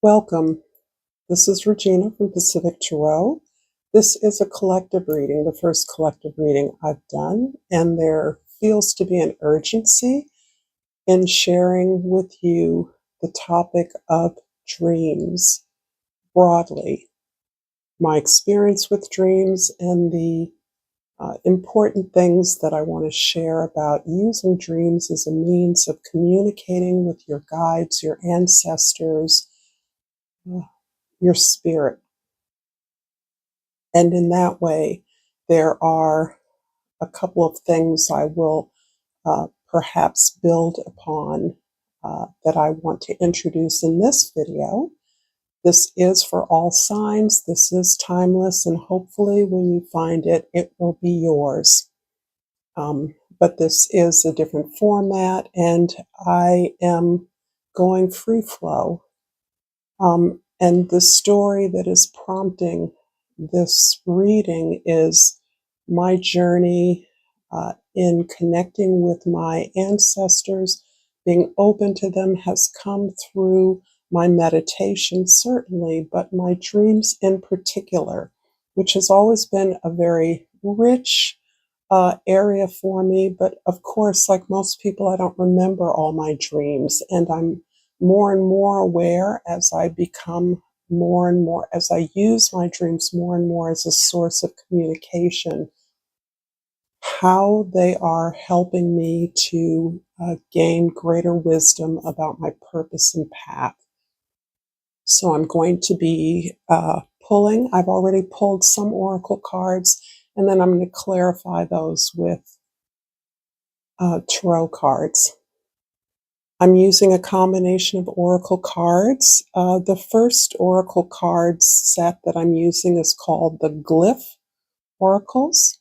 Welcome. This is Regina from Pacific Tarot. This is a collective reading, the first collective reading I've done, and there feels to be an urgency in sharing with you the topic of dreams broadly, my experience with dreams, and the important things that I want to share about using dreams as a means of communicating with your guides, your ancestors, your spirit. And in that way, there are a couple of things I will perhaps build upon that I want to introduce in this video. This is for all signs. This is timeless, and hopefully when you find it, it will be yours. But this is a different format, and I am going free flow. And the story that is prompting this reading is my journey in connecting with my ancestors. Being open to them has come through my meditation, certainly, but my dreams in particular, which has always been a very rich area for me. But of course, like most people, I don't remember all my dreams, and I'm more and more aware as I become more and more, as I use my dreams more and more as a source of communication, how they are helping me to gain greater wisdom about my purpose and path. So I'm going to be pulling. I've already pulled some oracle cards, and then I'm going to clarify those with tarot cards. I'm using a combination of oracle cards. The first oracle cards set that I'm using is called the Glyph Oracles,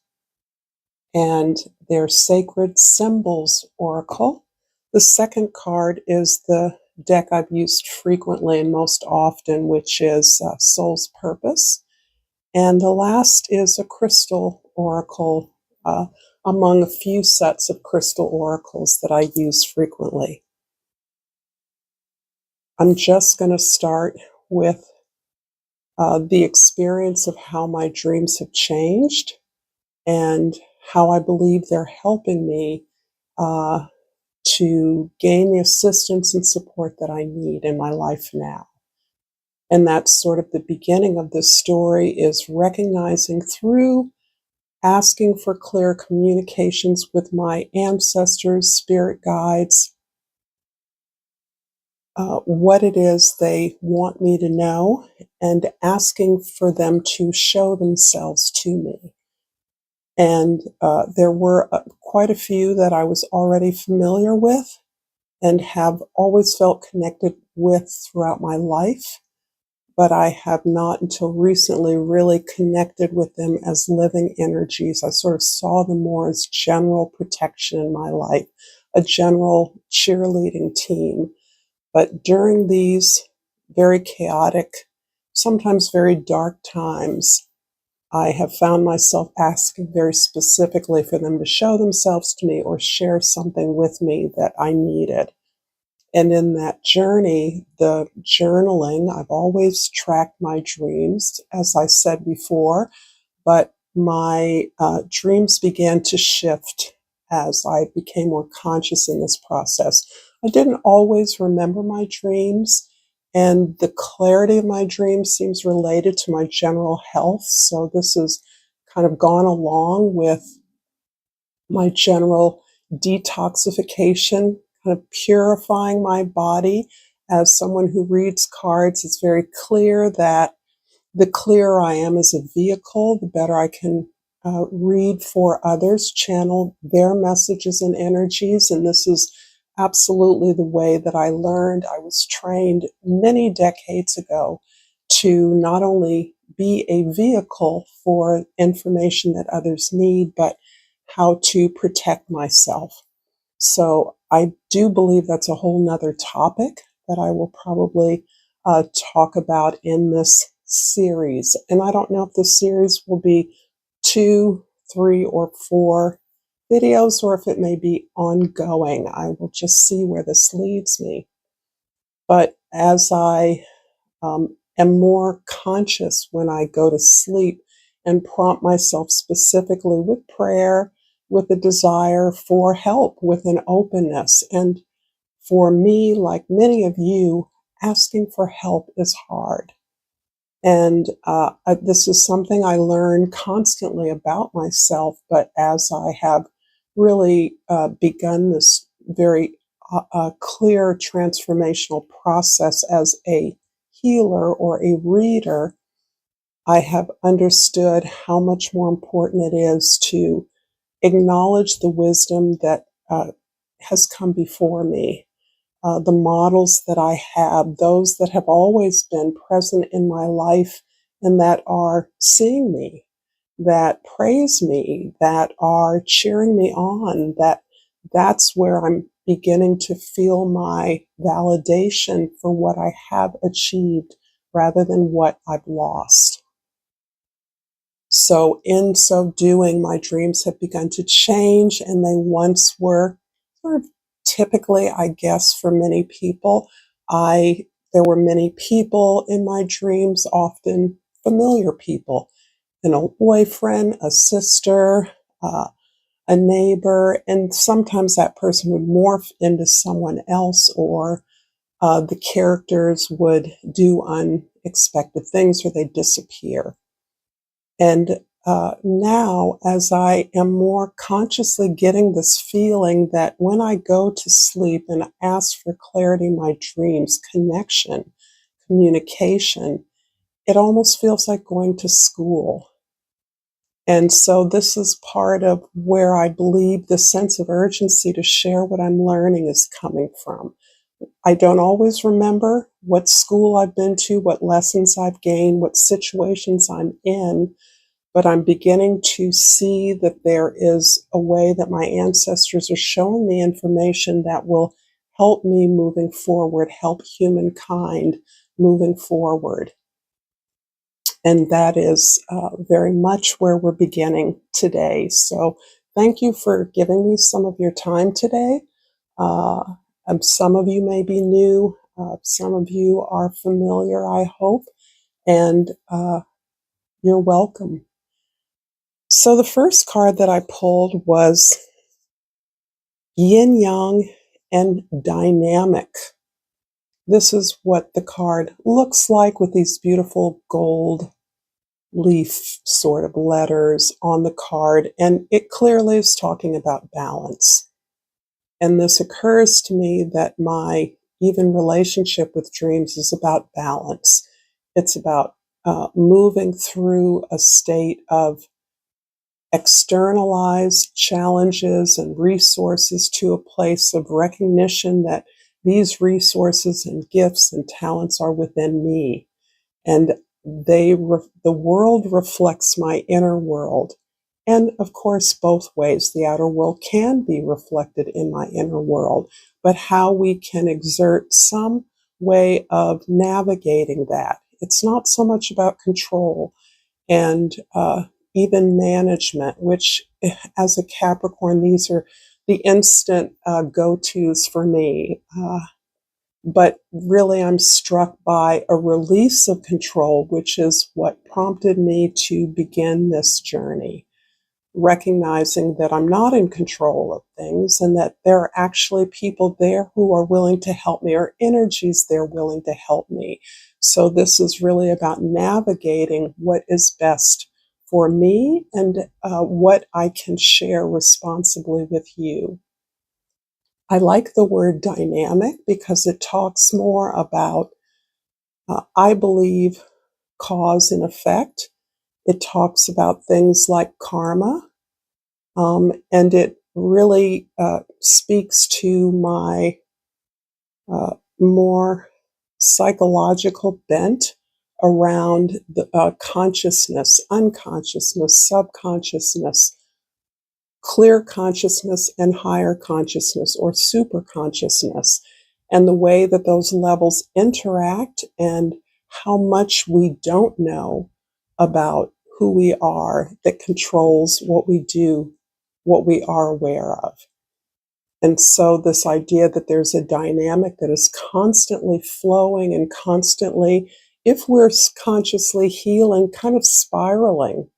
and they're Sacred Symbols Oracle. The second card is the deck I've used frequently and most often, which is Soul's Purpose. And the last is a Crystal Oracle, among a few sets of crystal oracles that I use frequently. I'm just going to start with the experience of how my dreams have changed and how I believe they're helping me to gain the assistance and support that I need in my life now. And that's sort of the beginning of this story, is recognizing through asking for clear communications with my ancestors, spirit guides, what it is they want me to know, and asking for them to show themselves to me. And there were quite a few that I was already familiar with and have always felt connected with throughout my life, but I have not until recently really connected with them as living energies. I sort of saw them more as general protection in my life, a general cheerleading team. But during these very chaotic, sometimes very dark times, I have found myself asking very specifically for them to show themselves to me or share something with me that I needed. And in that journey, the journaling, I've always tracked my dreams, as I said before, but my dreams began to shift as I became more conscious in this process. I didn't always remember my dreams, and the clarity of my dreams seems related to my general health. So this has kind of gone along with my general detoxification, kind of purifying my body. As someone who reads cards, it's very clear that the clearer I am as a vehicle, the better I can read for others, channel their messages and energies. And this is absolutely the way that I learned. I was trained many decades ago to not only be a vehicle for information that others need, but how to protect myself. So I do believe that's a whole nother topic that I will probably talk about in this series. And I don't know if this series will be 2, 3, or 4 videos, or if it may be ongoing. I will just see where this leads me. But as I am more conscious when I go to sleep and prompt myself specifically with prayer, with a desire for help, with an openness. And for me, like many of you, asking for help is hard. And this is something I learn constantly about myself. But as I have really begun this very clear transformational process as a healer or a reader, I have understood how much more important it is to acknowledge the wisdom that has come before me, the models that I have, those that have always been present in my life and that are seeing me, that praise me, that are cheering me on, that's where I'm beginning to feel my validation for what I have achieved rather than what I've lost. So in so doing, my dreams have begun to change, and they once were sort of typically, I guess, for many people. There were many people in my dreams, often familiar people, an old boyfriend, a sister, a neighbor, and sometimes that person would morph into someone else, or the characters would do unexpected things, or they'd disappear. And now, as I am more consciously getting this feeling that when I go to sleep and ask for clarity in my dreams, connection, communication, it almost feels like going to school. And so this is part of where I believe the sense of urgency to share what I'm learning is coming from. I don't always remember what school I've been to, what lessons I've gained, what situations I'm in, but I'm beginning to see that there is a way that my ancestors are showing me information that will help me moving forward, help humankind moving forward. And that is very much where we're beginning today. So thank you for giving me some of your time today. Some of you may be new. Some of you are familiar, I hope. And you're welcome. So the first card that I pulled was Yin Yang and Dynamic. This is what the card looks like with these beautiful gold leaf sort of letters on the card. And it clearly is talking about balance. And this occurs to me that my even relationship with dreams is about balance. It's about moving through a state of externalize challenges and resources to a place of recognition that these resources and gifts and talents are within me, and the world reflects my inner world. And of course, both ways, the outer world can be reflected in my inner world, but how we can exert some way of navigating that. It's not so much about control and even management, which as a Capricorn, these are the instant go-tos for me. But really, I'm struck by a release of control, which is what prompted me to begin this journey, recognizing that I'm not in control of things and that there are actually people there who are willing to help me, or energies there willing to help me. So this is really about navigating what is best for me and what I can share responsibly with you. I like the word dynamic because it talks more about, I believe, cause and effect. It talks about things like karma, and it really speaks to my more psychological bent around the consciousness, unconsciousness, subconsciousness, clear consciousness, and higher consciousness or super consciousness, and the way that those levels interact and how much we don't know about who we are that controls what we do, what we are aware of. And so this idea that there's a dynamic that is constantly flowing and constantly if we're consciously healing, kind of spiraling,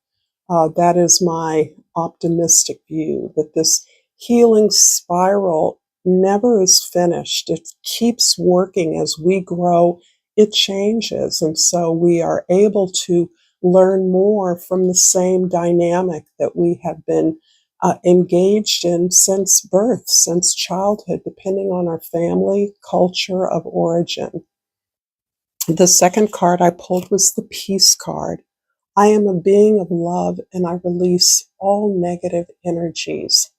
that is my optimistic view, that this healing spiral never is finished. It keeps working as we grow, it changes. And so we are able to learn more from the same dynamic that we have been engaged in since birth, since childhood, depending on our family, culture of origin. The second card I pulled was the Peace card. I am a being of love and I release all negative energies.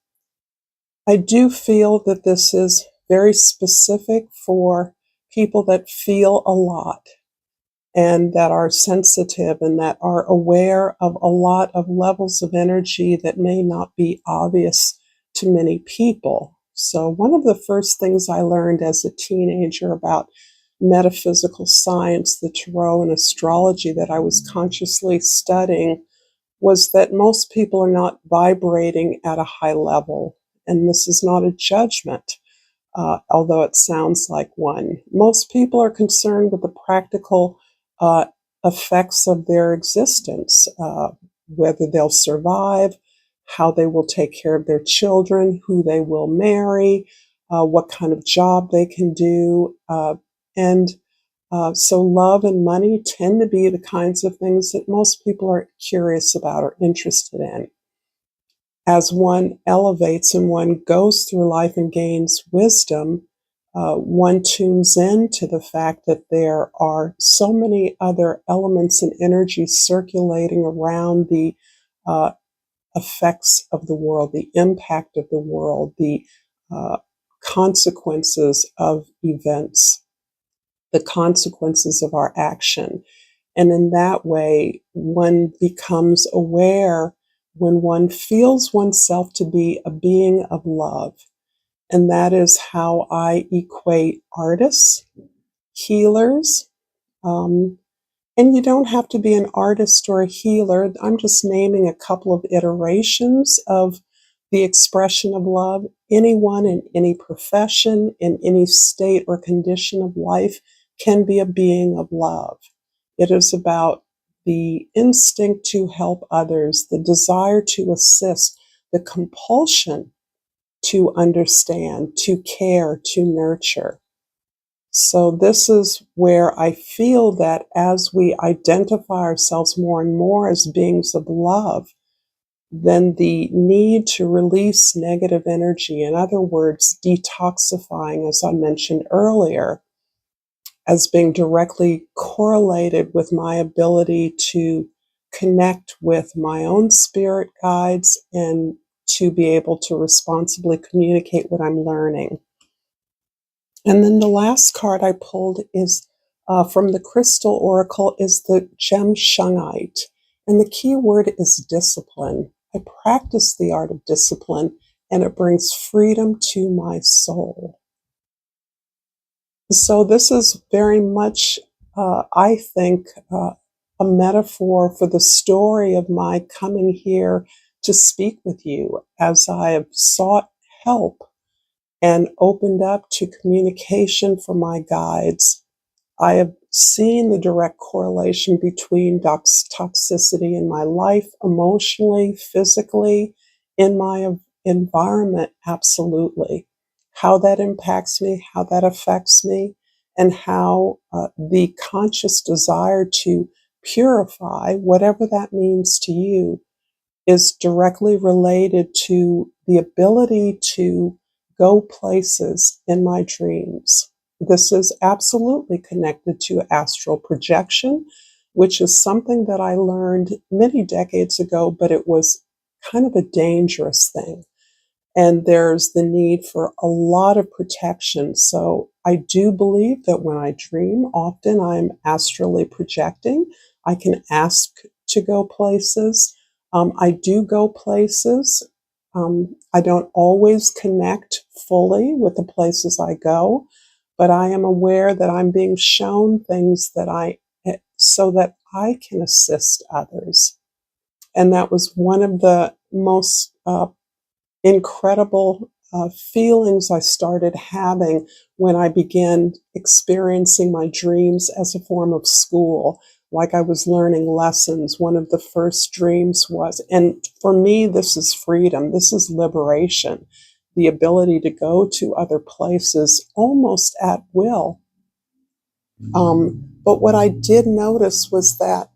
I do feel that this is very specific for people that feel a lot and that are sensitive and that are aware of a lot of levels of energy that may not be obvious to many people. So one of the first things I learned as a teenager about metaphysical science, the tarot and astrology that I was consciously studying was that most people are not vibrating at a high level. And this is not a judgment, although it sounds like one. Most people are concerned with the practical uh, effects of their existence, whether they'll survive, how they will take care of their children, who they will marry, what kind of job they can do. So love and money tend to be the kinds of things that most people are curious about or interested in. As one elevates and one goes through life and gains wisdom, one tunes in to the fact that there are so many other elements and energies circulating around the uh, effects of the world, the impact of the world, the uh, consequences of events, the consequences of our action. And in that way, one becomes aware when one feels oneself to be a being of love. And that is how I equate artists, healers, um, and you don't have to be an artist or a healer. I'm just naming a couple of iterations of the expression of love. Anyone in any profession, in any state or condition of life, can be a being of love. It is about the instinct to help others, the desire to assist, the compulsion to understand, to care, to nurture. So this is where I feel that as we identify ourselves more and more as beings of love, then the need to release negative energy, in other words, detoxifying, as I mentioned earlier, as being directly correlated with my ability to connect with my own spirit guides and to be able to responsibly communicate what I'm learning. And then the last card I pulled is from the Crystal Oracle is the Gem Shungite. And the key word is discipline. I practice the art of discipline and it brings freedom to my soul. So this is very much, I think, a metaphor for the story of my coming here to speak with you as I have sought help and opened up to communication from my guides. I have seen the direct correlation between toxicity in my life, emotionally, physically, in my environment, absolutely. How that impacts me, how that affects me, and how the conscious desire to purify, whatever that means to you, is directly related to the ability to go places in my dreams. This is absolutely connected to astral projection, which is something that I learned many decades ago, but it was kind of a dangerous thing. And there's the need for a lot of protection. So I do believe that when I dream, often I'm astrally projecting. I can ask to go places. I do go places. I don't always connect fully with the places I go, but I am aware that I'm being shown things so that I can assist others. And that was one of the most incredible feelings I started having when I began experiencing my dreams as a form of school, like I was learning lessons. One of the first dreams was, and for me, this is freedom, this is liberation, the ability to go to other places almost at will. But what I did notice was that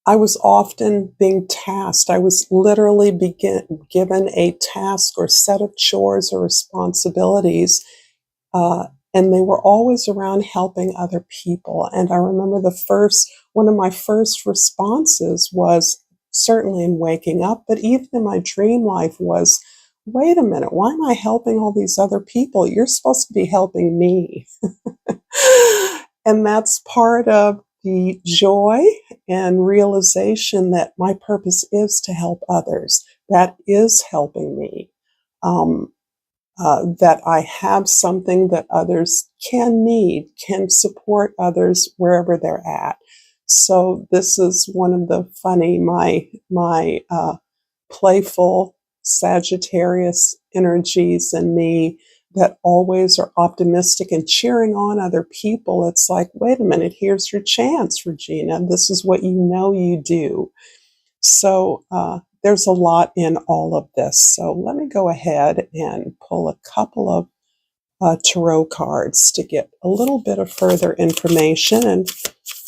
I was often being tasked. I was literally given a task or set of chores or responsibilities, and they were always around helping other people. And I remember one of my first responses was, certainly in waking up, but even in my dream life, was, wait a minute, why am I helping all these other people? You're supposed to be helping me. And that's part of the joy and realization that my purpose is to help others. That is helping me. That I have something that others can need, can support others wherever they're at. So this is one of the funny, my playful Sagittarius energies in me that always are optimistic and cheering on other people. It's like, wait a minute, here's your chance, Regina. This is what you know you do. So there's a lot in all of this. So let me go ahead and pull a couple of tarot cards to get a little bit of further information. And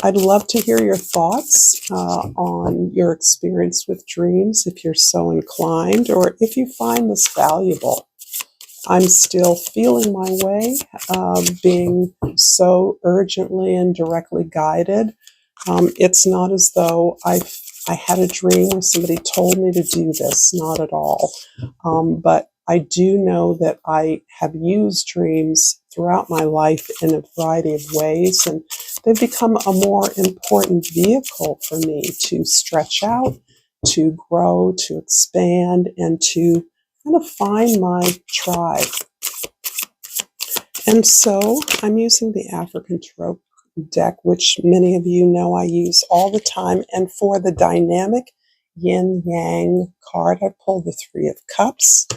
I'd love to hear your thoughts on your experience with dreams, if you're so inclined, or if you find this valuable. I'm still feeling my way, being so urgently and directly guided. It's not as though I had a dream where somebody told me to do this, not at all. But I do know that I have used dreams throughout my life in a variety of ways, and they've become a more important vehicle for me to stretch out, to grow, to expand, and to kind of find my tribe. And so I'm using the African Tarot deck, which many of you know I use all the time. And for the dynamic yin yang card, I pulled the Three of Cups.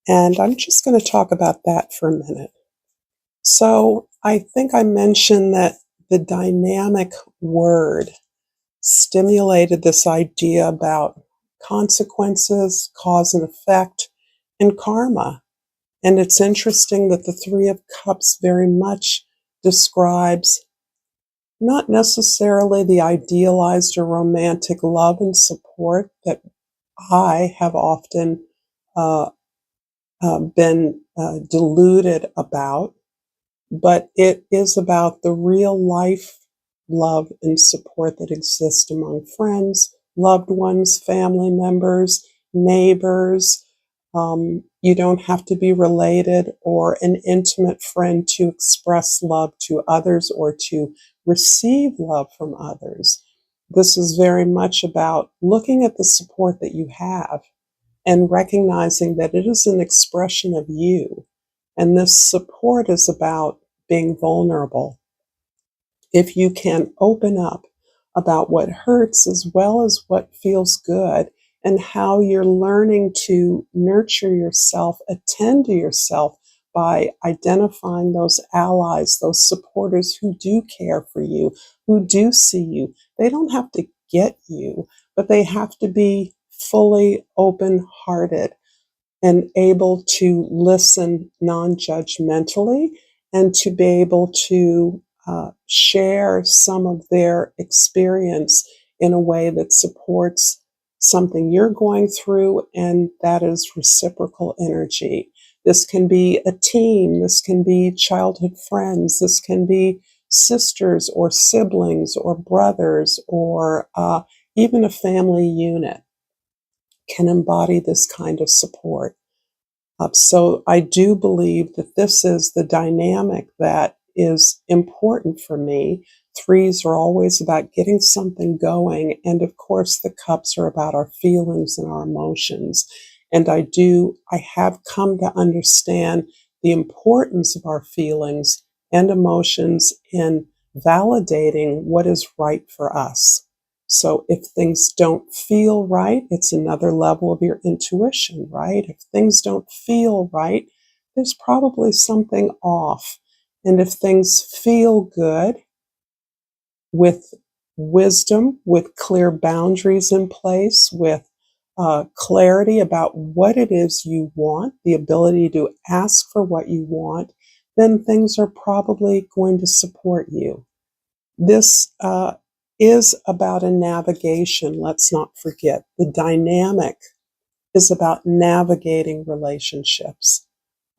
And I'm just going to talk about that for a minute. So I think I mentioned that the dynamic word stimulated this idea about consequences, cause and effect, and karma. And it's interesting that the Three of Cups very much describes not necessarily the idealized or romantic love and support that I have often been deluded about, but it is about the real life love and support that exists among friends, loved ones, family members, neighbors. You don't have to be related or an intimate friend to express love to others or to receive love from others. This is very much about looking at the support that you have and recognizing that it is an expression of you. And this support is about being vulnerable. If you can open up about what hurts as well as what feels good, and how you're learning to nurture yourself, attend to yourself by identifying those allies, those supporters who do care for you, who do see you. They don't have to get you, but they have to be fully open-hearted and able to listen non-judgmentally, and to be able to share some of their experience in a way that supports something you're going through, and that is reciprocal energy. This can be a team, this can be childhood friends, this can be sisters or siblings or brothers, or even a family unit can embody this kind of support. So I do believe that this is the dynamic that is important for me. Threes are always about getting something going. And of course, the cups are about our feelings and our emotions. And I have come to understand the importance of our feelings and emotions in validating what is right for us. So if things don't feel right, it's another level of your intuition, right? If things don't feel right, there's probably something off. And if things feel good, with wisdom, with clear boundaries in place, with clarity about what it is you want, the ability to ask for what you want, then things are probably going to support you. This is about a navigation, let's not forget. The dynamic is about navigating relationships,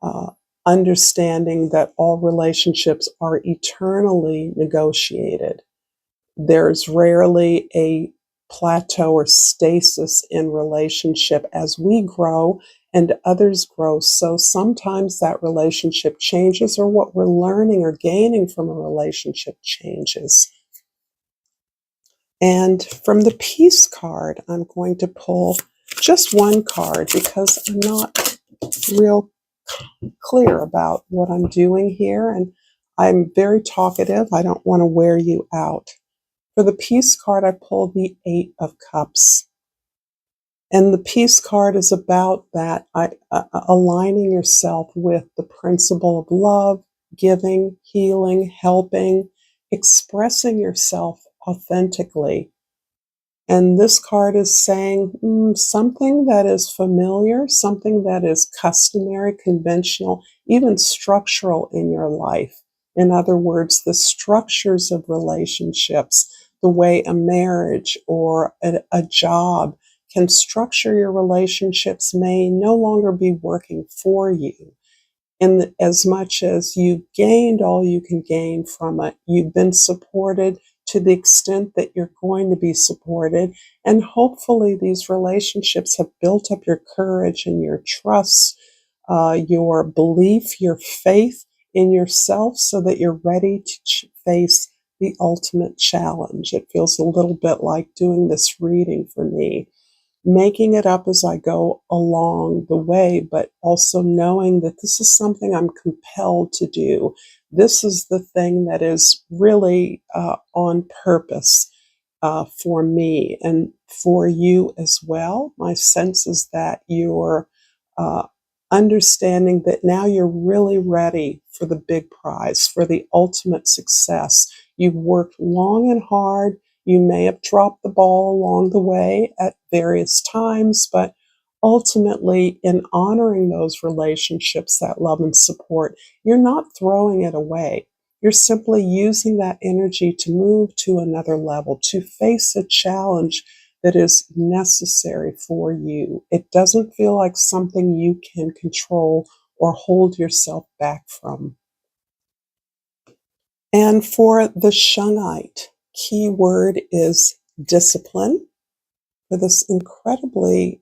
uh, understanding that all relationships are eternally negotiated. There's rarely a plateau or stasis in relationship as we grow and others grow. So sometimes that relationship changes, or what we're learning or gaining from a relationship changes. And from the Peace card, I'm going to pull just one card because I'm not real clear about what I'm doing here. And I'm very talkative. I don't want to wear you out. For the Peace card, I pulled the Eight of Cups. And the Peace card is about that, aligning yourself with the principle of love, giving, healing, helping, expressing yourself authentically. And this card is saying something that is familiar, something that is customary, conventional, even structural in your life. In other words, the structures of relationships, the way a marriage or a job can structure your relationships may no longer be working for you. And as much as you've gained all you can gain from it, you've been supported to the extent that you're going to be supported. And hopefully these relationships have built up your courage and your trust, your belief, your faith in yourself so that you're ready to face the ultimate challenge. It feels a little bit like doing this reading for me, making it up as I go along the way, but also knowing that this is something I'm compelled to do. This is the thing that is really on purpose for me and for you as well. My sense is that you're uh, understanding that now you're really ready for the big prize, for the ultimate success. You've worked long and hard. You may have dropped the ball along the way at various times, but ultimately, in honoring those relationships, that love and support, you're not throwing it away. You're simply using that energy to move to another level, to face a challenge that is necessary for you. It doesn't feel like something you can control or hold yourself back from. And for the Shungite, key word is discipline. For this incredibly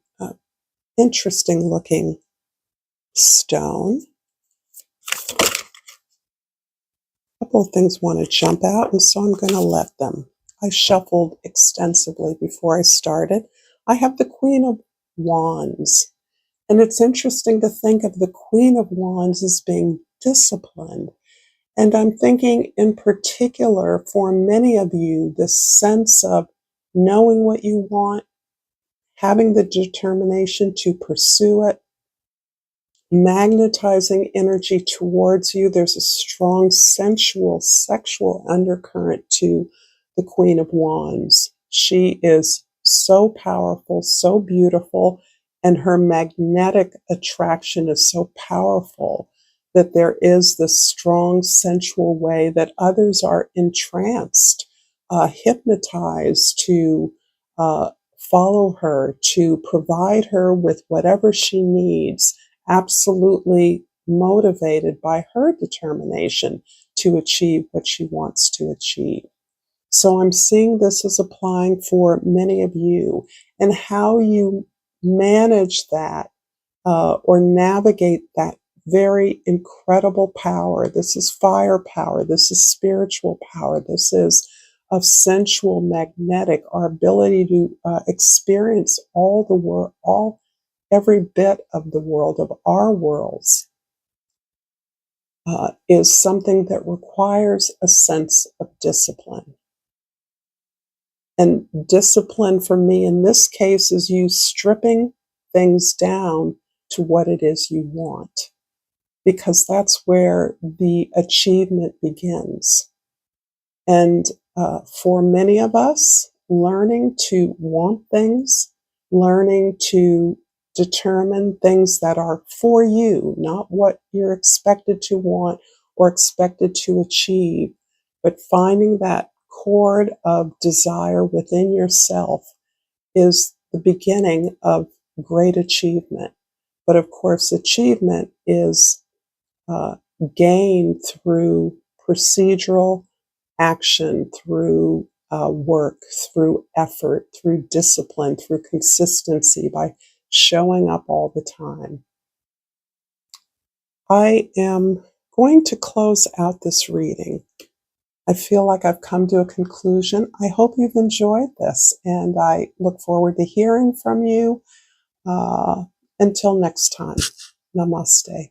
interesting looking stone, a couple of things want to jump out, and so I'm going to let them. I shuffled extensively before I started. I have the Queen of Wands, and it's interesting to think of the Queen of Wands as being disciplined. And I'm thinking in particular for many of you, this sense of knowing what you want, having the determination to pursue it, magnetizing energy towards you. There's a strong sensual, sexual undercurrent to the Queen of Wands. She is so powerful, so beautiful, and her magnetic attraction is so powerful that there is this strong sensual way that others are entranced, hypnotized to follow her, to provide her with whatever she needs, absolutely motivated by her determination to achieve what she wants to achieve. So I'm seeing this as applying for many of you, and how you manage that or navigate that very incredible power. This is fire power. This is spiritual power. This is of sensual, magnetic, our ability to experience all the world, every bit of the world, of our worlds, is something that requires a sense of discipline. And discipline for me in this case is you stripping things down to what it is you want, because that's where the achievement begins. And for many of us, learning to want things, learning to determine things that are for you, not what you're expected to want or expected to achieve, but finding that chord of desire within yourself is the beginning of great achievement. But of course, achievement is uh, gained through procedural action, through work, through effort, through discipline, through consistency, by showing up all the time. I am going to close out this reading. I feel like I've come to a conclusion. I hope you've enjoyed this, and I look forward to hearing from you. Until next time, namaste.